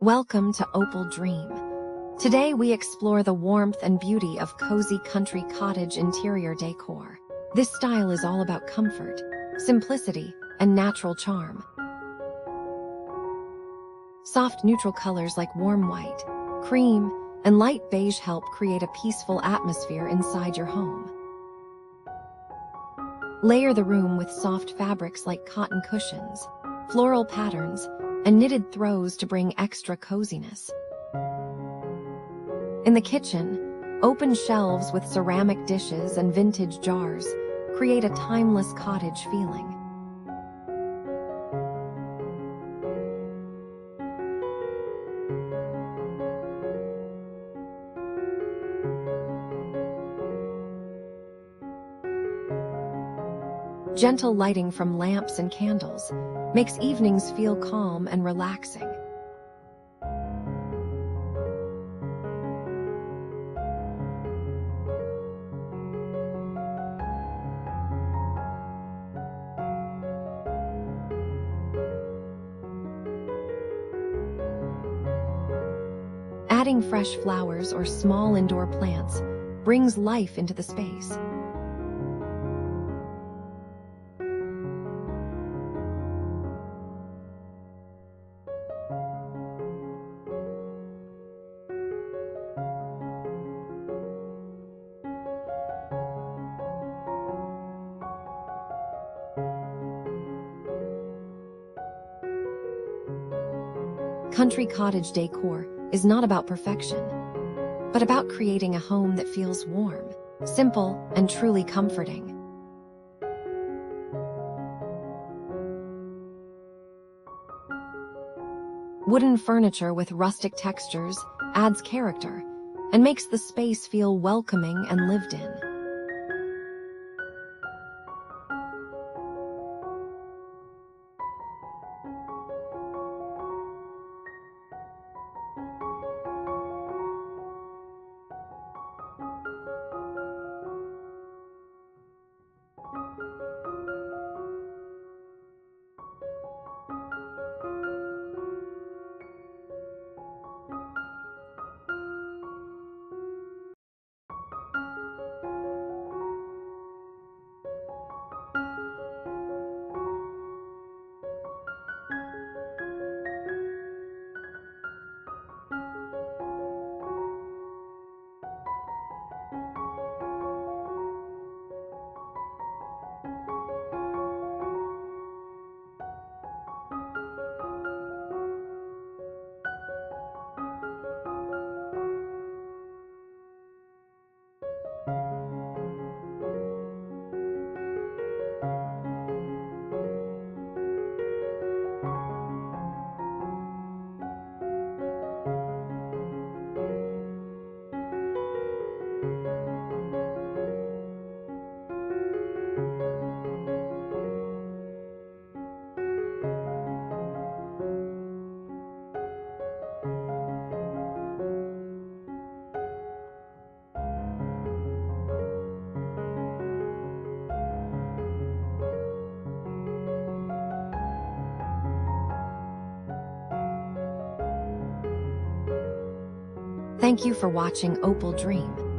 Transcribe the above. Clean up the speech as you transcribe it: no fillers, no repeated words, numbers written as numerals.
Welcome to Opal Dream. Today we explore the warmth and beauty of cozy country cottage interior decor. This style is all about comfort, simplicity, and natural charm. Soft neutral colors like warm white, cream, and light beige help create a peaceful atmosphere inside your home. Layer the room with soft fabrics like cotton cushions, floral patterns, and knitted throws to bring extra coziness. In the kitchen, open shelves with ceramic dishes and vintage jars create a timeless cottage feeling. Gentle lighting from lamps and candles makes evenings feel calm and relaxing. Adding fresh flowers or small indoor plants brings life into the space. Country cottage decor is not about perfection, but about creating a home that feels warm, simple, and truly comforting. Wooden furniture with rustic textures adds character and makes the space feel welcoming and lived in. Thank you for watching Opal Dream.